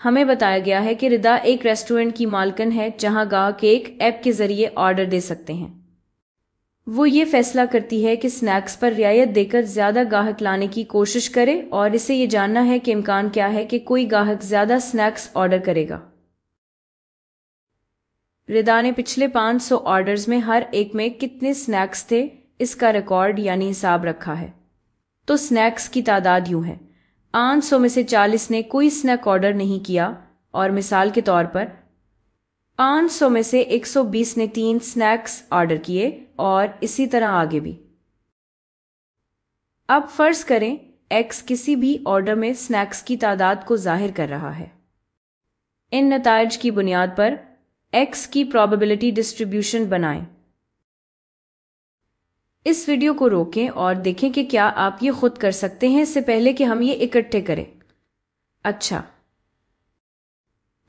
हमें बताया गया है कि रिदा एक रेस्टोरेंट की मालकिन है जहां ग्राहक एक ऐप के जरिए ऑर्डर दे सकते हैं। वो ये फैसला करती है कि स्नैक्स पर रियायत देकर ज्यादा ग्राहक लाने की कोशिश करे और इसे ये जानना है कि इम्कान क्या है कि कोई ग्राहक ज्यादा स्नैक्स ऑर्डर करेगा। रिदा ने पिछले 500 ऑर्डर्स में हर एक में कितने स्नैक्स थे इसका रिकॉर्ड यानी हिसाब रखा है। तो स्नैक्स की तादाद यूं है, 500 में से 40 ने कोई स्नैक ऑर्डर नहीं किया, और मिसाल के तौर पर 500 में से 120 ने 3 स्नैक्स ऑर्डर किए, और इसी तरह आगे भी। अब फर्ज करें एक्स किसी भी ऑर्डर में स्नैक्स की तादाद को जाहिर कर रहा है। इन नताइज की बुनियाद पर एक्स की प्रोबेबिलिटी डिस्ट्रीब्यूशन बनाएं। इस वीडियो को रोकें और देखें कि क्या आप ये खुद कर सकते हैं इससे पहले कि हम ये इकट्ठे करें। अच्छा,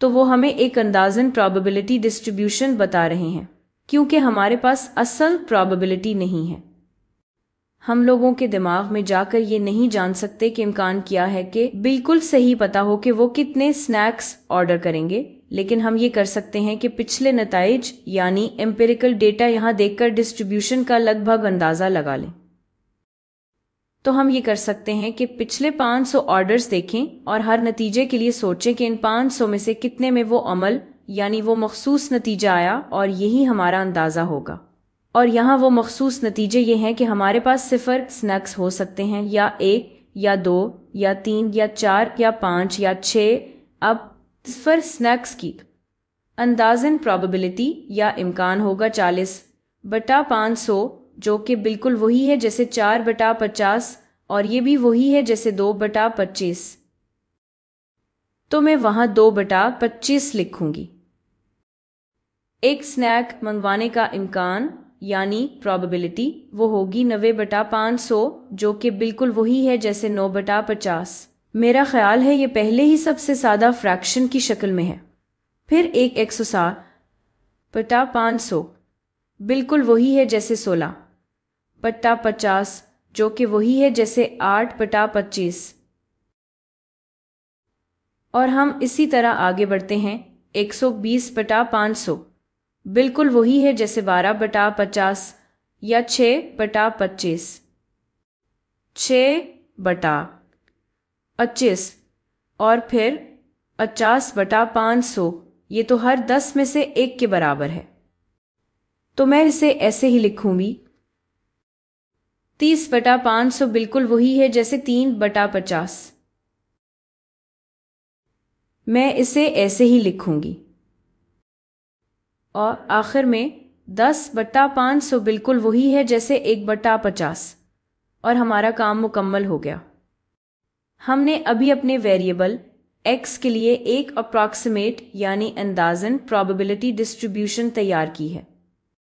तो वो हमें एक अंदाजन प्रोबेबिलिटी डिस्ट्रीब्यूशन बता रहे हैं, क्योंकि हमारे पास असल प्रोबेबिलिटी नहीं है। हम लोगों के दिमाग में जाकर ये नहीं जान सकते कि इम्कान क्या है कि बिल्कुल सही पता हो कि वो कितने स्नैक्स ऑर्डर करेंगे, लेकिन हम ये कर सकते हैं कि पिछले नताइज यानी एम्पिरिकल डेटा यहाँ देखकर डिस्ट्रीब्यूशन का लगभग अंदाजा लगा लें। तो हम ये कर सकते हैं कि पिछले 500 ऑर्डर्स देखें और हर नतीजे के लिए सोचें कि इन 500 में से कितने में वो अमल यानी वो मखसूस नतीजा आया, और यही हमारा अंदाजा होगा। और यहाँ वो मखसूस नतीजे ये हैं कि हमारे पास 0 स्नैक्स हो सकते हैं, या 1 या 2 या 3 या 4 या 5 या 6। अब 0 स्नैक्स की अंदाजन प्रोबेबिलिटी या इम्कान होगा 40/500, जो कि बिल्कुल वही है जैसे 4/50, और ये भी वही है जैसे 2/25। तो मैं वहां 2/25 लिखूंगी। एक स्नैक मंगवाने का इम्कान यानी प्रोबेबिलिटी वो होगी 90/500, जो कि बिल्कुल वही है जैसे 9/50। मेरा ख्याल है ये पहले ही सबसे सादा फ्रैक्शन की शक्ल में है। फिर एक 160/500 बिल्कुल वही है जैसे 16/50, जो कि वही है जैसे 8/25। और हम इसी तरह आगे बढ़ते हैं। 120/500 बिल्कुल वही है जैसे 12/50 या 6/25। 6/25 और फिर 50/500, ये तो हर 10 में से 1 के बराबर है। तो मैं इसे ऐसे ही लिखूंगी। 30/500 बिल्कुल वही है जैसे 3/50। मैं इसे ऐसे ही लिखूंगी। और आखिर में 10/500 बिल्कुल वही है जैसे 1/50, और हमारा काम मुकम्मल हो गया। हमने अभी अपने वेरिएबल x के लिए एक अप्रॉक्सिमेट यानी अंदाजन प्रोबेबिलिटी डिस्ट्रीब्यूशन तैयार की है।